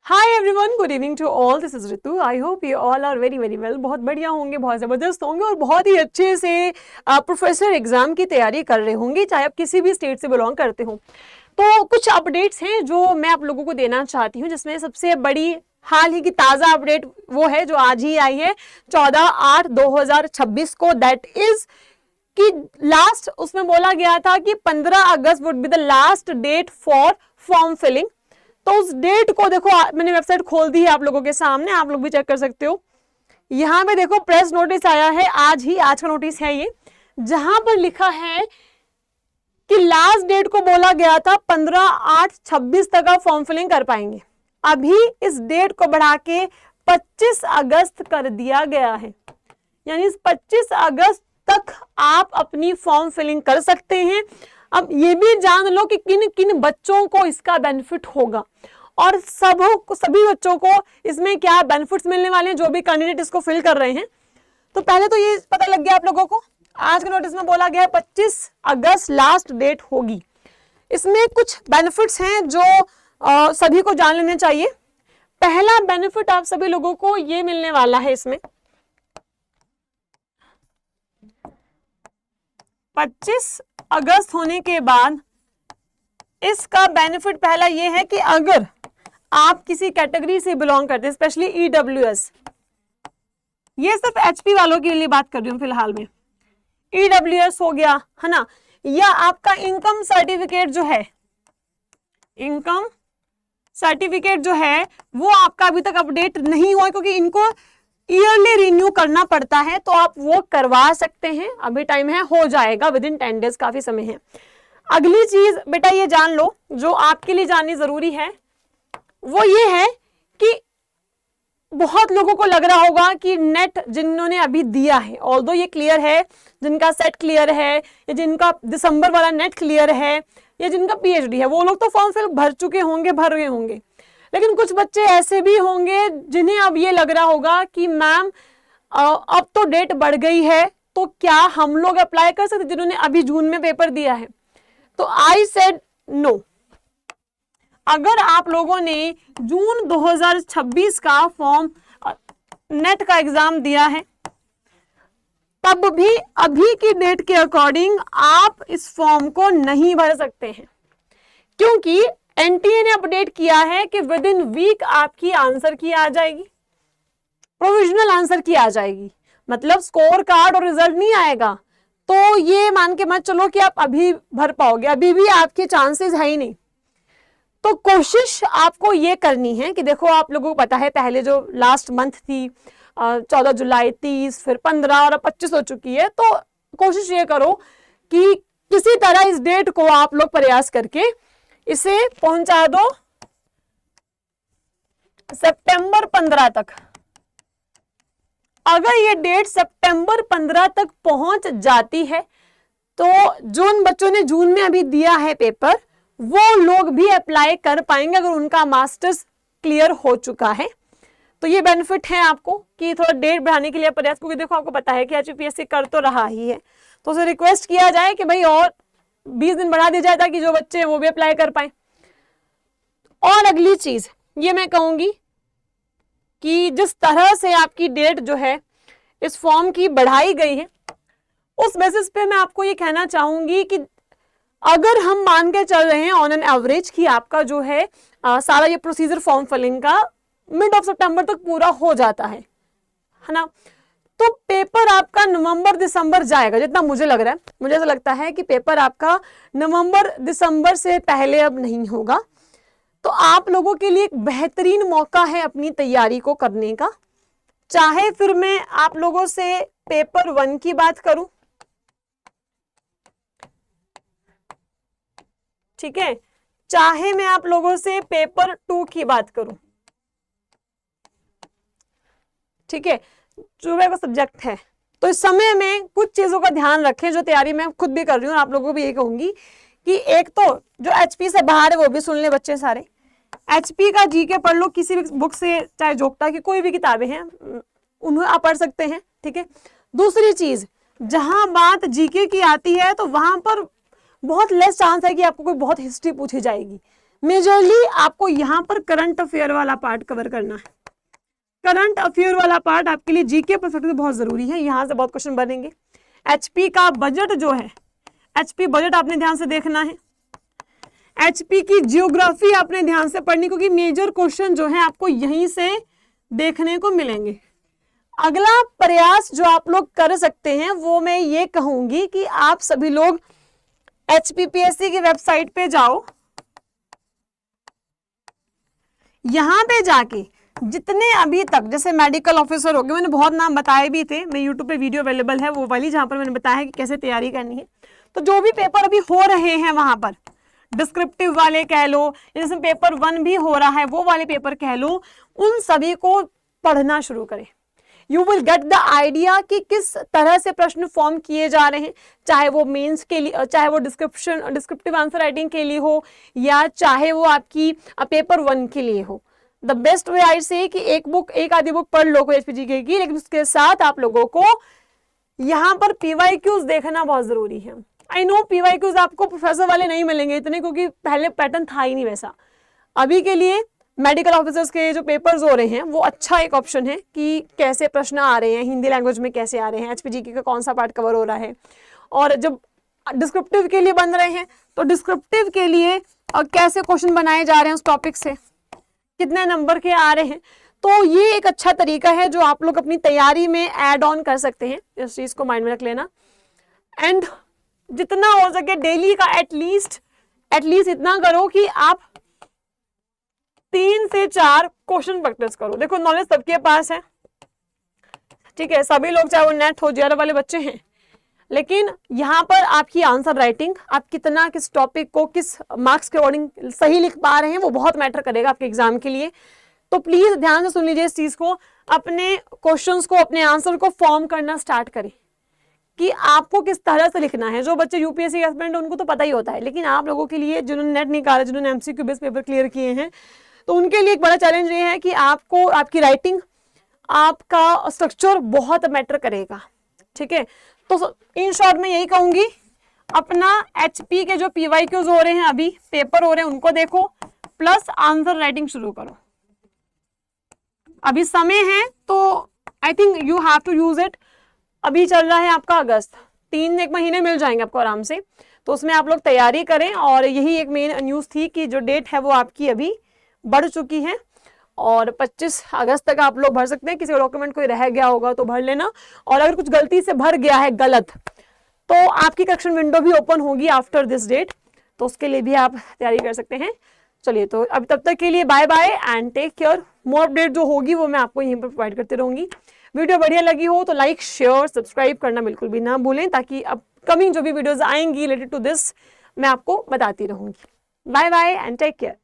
Hi everyone, good evening to all. This is Ritu. I hope you all are very very well. बहुत बढ़िया होंगे, बहुत ज़बरदस्त होंगे और बहुत ही अच्छे से प्रोफेसर एग्जाम की तैयारी कर रहे होंगे, चाहे आप किसी भी स्टेट से बिलोंग करते हो। तो कुछ अपडेट्स हैं जो मैं आप लोगों को देना चाहती हूँ, जिसमें सबसे बड़ी हाल ही की ताज़ा अपडेट वो है जो आज ही आई है 14/8/2026 को। दैट इज कि लास्ट उसमें बोला गया था कि 15 August would be the last date for form filling. तो उस डेट को देखो, मैंने वेबसाइट खोल दी है आप लोगों के सामने, आप लोग भी चेक कर सकते हो। यहां पे देखो प्रेस नोटिस आया है आज का नोटिस है ये, जहां पर लिखा है कि लास्ट डेट को बोला गया था 15/8/26 तक आप फॉर्म फिलिंग कर पाएंगे। अभी इस डेट को बढ़ा के 25 अगस्त कर दिया गया है, यानी 25 अगस्त तक आप अपनी फॉर्म फिलिंग कर सकते हैं। अब ये भी जान लो कि किन किन बच्चों को इसका बेनिफिट होगा और सभी बच्चों को इसमें क्या बेनिफिट्स मिलने वाले हैं जो भी कैंडिडेट इसको फिल कर रहे हैं। तो पहले तो ये पता लग गया आप लोगों को, आज के नोटिस में बोला गया है 25 अगस्त लास्ट डेट होगी। इसमें कुछ बेनिफिट्स हैं जो सभी को जान लेने चाहिए। पहला बेनिफिट आप सभी लोगों को ये मिलने वाला है इसमें 25 अगस्त होने के बाद इसका बेनिफिट पहला ये है कि अगर आप किसी कैटेगरी से बिलोंग करते हैं, स्पेशली ईडब्ल्यूएस, ये सिर्फ एचपी वालों के लिए बात कर रही हूं फिलहाल में, ईडब्ल्यूएस हो गया है ना, या आपका इनकम सर्टिफिकेट जो है, इनकम सर्टिफिकेट जो है वो आपका अभी तक अपडेट नहीं हुआ क्योंकि इनको ईयरली रिन्यू करना पड़ता है, तो आप वो करवा सकते हैं। अभी टाइम है, हो जाएगा विद इन 10 डेज, काफी समय है। अगली चीज बेटा ये जान लो जो आपके लिए जाननी जरूरी है, वो ये है कि बहुत लोगों को लग रहा होगा कि नेट जिन्होंने अभी दिया है, ऑल्दो ये क्लियर है, जिनका सेट क्लियर है या जिनका दिसंबर वाला नेट क्लियर है या जिनका पीएचडी है, वो लोग तो फॉर्म फिल भर चुके होंगे, भर रहे होंगे। लेकिन कुछ बच्चे ऐसे भी होंगे जिन्हें अब ये लग रहा होगा कि मैम अब तो डेट बढ़ गई है, तो क्या हम लोग अप्लाई कर सकते, जिन्होंने अभी जून में पेपर दिया है। तो आई सेड नो। अगर आप लोगों ने जून 2026 का फॉर्म नेट का एग्जाम दिया है, तब भी अभी की डेट के अकॉर्डिंग आप इस फॉर्म को नहीं भर सकते हैं, क्योंकि एनटीए ने अपडेट किया है कि विद इन वीक आपकी आंसर की आ जाएगी, प्रोविजनल आंसर की आ जाएगी, मतलब स्कोर कार्ड और रिजल्ट नहीं आएगा। तो ये मान के मत चलो कि आप अभी भर पाओगे, अभी भी आपके चांसेस है ही नहीं। तो कोशिश आपको ये करनी है कि देखो, आप लोगों को पता है पहले जो लास्ट मंथ थी 14 जुलाई, 30, फिर 15 और अब 25 हो चुकी है। तो कोशिश ये करो कि किसी तरह इस डेट को आप लोग प्रयास करके इसे पहुंचा दो सितंबर 15 तक। अगर ये डेट सितंबर 15 तक पहुंच जाती है तो जो उन बच्चों ने जून में अभी दिया है पेपर, वो लोग भी अप्लाई कर पाएंगे अगर उनका मास्टर्स क्लियर हो चुका है। तो ये बेनिफिट है आपको कि थोड़ा डेट बढ़ाने के लिए प्रयास, क्योंकि देखो आपको पता है कि एचपीएससी कर तो रहा ही है, तो उसे रिक्वेस्ट किया जाए कि भाई और 20 दिन बढ़ा दिया जाए ताकि जो बच्चे हैं वो भी अप्लाई कर पाए। और अगली चीज ये मैं कहूंगी कि जिस तरह से आपकी डेट जो है इस फॉर्म की बढ़ाई गई है, उस बेसिस पे मैं आपको ये कहना चाहूंगी कि अगर हम मान के चल रहे हैं ऑन एन एवरेज कि आपका जो है सारा ये प्रोसीजर फॉर्म फिलिंग का मिड ऑफ सितंबर तक पूरा हो जाता है ना, तो पेपर आपका नवंबर दिसंबर जाएगा, जितना मुझे लग रहा है। मुझे ऐसा लगता है कि पेपर आपका नवंबर दिसंबर से पहले अब नहीं होगा। तो आप लोगों के लिए एक बेहतरीन मौका है अपनी तैयारी को करने का। चाहे फिर मैं आप लोगों से पेपर 1 की बात करूं, ठीक है, चाहे मैं आप लोगों से पेपर 2 की बात करूं, ठीक है, जो मेरा सब्जेक्ट है। तो इस समय में कुछ चीजों का ध्यान रखें जो तैयारी मैं खुद भी कर रही हूँ, आप लोगों को भी ये कहूंगी कि एक तो जो एचपी से बाहर है वो भी सुन ले बच्चे सारे। एचपी का जीके पढ़ लो, किसी भी बुक से, चाहे जोगता की कोई भी किताबें हैं उन्हें आप पढ़ सकते हैं, ठीक है। दूसरी चीज, जहां बात जीके की आती है तो वहां पर बहुत लेस चांस है कि आपको कोई बहुत हिस्ट्री पूछी जाएगी। मेजरली आपको यहाँ पर करंट अफेयर वाला पार्ट कवर करना है। करंट अफेयर वाला पार्ट आपके लिए जीके परस्पेक्टिव बहुत जरूरी है, यहां से बहुत क्वेश्चन बनेंगे। एचपी का बजट जो है, एचपी बजट आपने ध्यान से देखना है। एचपी की जियोग्राफी आपने ध्यान से पढ़नी, क्योंकि मेजर क्वेश्चन जो है आपको यहीं से देखने को मिलेंगे। अगला प्रयास जो आप लोग कर सकते हैं वो मैं ये कहूंगी कि आप सभी लोग एचपीपीएससी की वेबसाइट पे जाओ, यहां पे जाके जितने अभी तक जैसे मेडिकल ऑफिसर हो गए, मैंने बहुत नाम बताए भी थे, मैं यूट्यूब पे वीडियो अवेलेबल है वो वाली, जहां पर मैंने बताया है कि कैसे तैयारी करनी है। तो जो भी पेपर अभी हो रहे हैं वहां पर, डिस्क्रिप्टिव वाले कह लो, जिसमें पेपर 1 भी हो रहा है वो वाले पेपर कह लो, उन सभी को पढ़ना शुरू करें। You will get the idea कि किस तरह से प्रश्न फॉर्म किए जा रहे हैं, चाहे वो मेंस के लिए, चाहे वो डिस्क्रिप्टिव आंसर राइटिंग के लिए हो, या चाहे वो आपकी पेपर 1 के लिए हो। द बेस्ट वे आई से कि एक आधी बुक पढ़ लो कोई एचपीजीके की, लेकिन उसके साथ आप लोगों को यहाँ पर पीवाईक्यूज देखना बहुत जरूरी है। आई नो पीवाईक्यूज आपको प्रोफेसर वाले नहीं मिलेंगे इतने, क्योंकि पहले पैटर्न था ही नहीं वैसा। अभी के लिए मेडिकल ऑफिसर्स के जो पेपर्स हो रहे हैं वो अच्छा एक ऑप्शन है कि कैसे प्रश्न आ रहे हैं, हिंदी लैंग्वेज में कैसे आ रहे हैं, एचपीजीके का कौन सा पार्ट कवर हो रहा है। और जब डिस्क्रिप्टिव के लिए बन रहे हैं तो डिस्क्रिप्टिव के लिए कैसे क्वेश्चन बनाए जा रहे हैं उस टॉपिक से, कितने नंबर के आ रहे हैं। तो ये एक अच्छा तरीका है जो आप लोग अपनी तैयारी में ऐड ऑन कर सकते हैं, इस चीज को माइंड में रख लेना। एंड जितना हो सके डेली का एटलीस्ट इतना करो कि आप 3 से 4 क्वेश्चन प्रैक्टिस करो। देखो नॉलेज सबके पास है, ठीक है, सभी लोग चाहे वो नेट हो जेआरएफ वाले बच्चे हैं, लेकिन यहाँ पर आपकी आंसर राइटिंग, आप कितना किस टॉपिक को किस मार्क्स के अकॉर्डिंग सही लिख पा रहे हैं वो बहुत मैटर करेगा आपके एग्जाम के लिए। तो प्लीज ध्यान से सुन लीजिए इस चीज को, अपने क्वेश्चंस को, अपने आंसर को फॉर्म करना स्टार्ट करें कि आपको किस तरह से लिखना है। जो बच्चे यूपीएससी के एस्पिरेंट उनको तो पता ही होता है, लेकिन आप लोगों के लिए जिन्होंने नेट निकाला, जिन्होंने एमसीक्यू बेस्ड पेपर क्लियर किए हैं, तो उनके लिए एक बड़ा चैलेंज ये है कि आपको आपकी राइटिंग, आपका स्ट्रक्चर बहुत मैटर करेगा, ठीक है। तो इन शॉर्ट में यही कहूंगी, अपना एचपी के जो पीवाईक्यूज हो रहे हैं, अभी पेपर हो रहे हैं, उनको देखो, प्लस आंसर राइटिंग शुरू करो। अभी समय है तो I think you have to use it. अभी चल रहा है आपका अगस्त, 3-1 महीने मिल जाएंगे आपको आराम से, तो उसमें आप लोग तैयारी करें। और यही एक मेन न्यूज थी कि जो डेट है वो आपकी अभी बढ़ चुकी है और 25 अगस्त तक आप लोग भर सकते हैं। किसी डॉक्यूमेंट कोई रह गया होगा तो भर लेना, और अगर कुछ गलती से भर गया है गलत तो आपकी करेक्शन विंडो भी ओपन होगी आफ्टर दिस डेट, तो उसके लिए भी आप तैयारी कर सकते हैं। चलिए, तो अब तब तक के लिए bye bye and take care. More update जो होगी वो मैं आपको यहीं पर प्रोवाइड करती रहूंगी। वीडियो बढ़िया लगी हो तो लाइक, शेयर, सब्सक्राइब करना बिल्कुल भी ना भूलें, ताकि अपकमिंग जो भी वीडियोस आएंगी रिलेटेड टू दिस मैं आपको बताती रहूंगी। Bye bye and take care.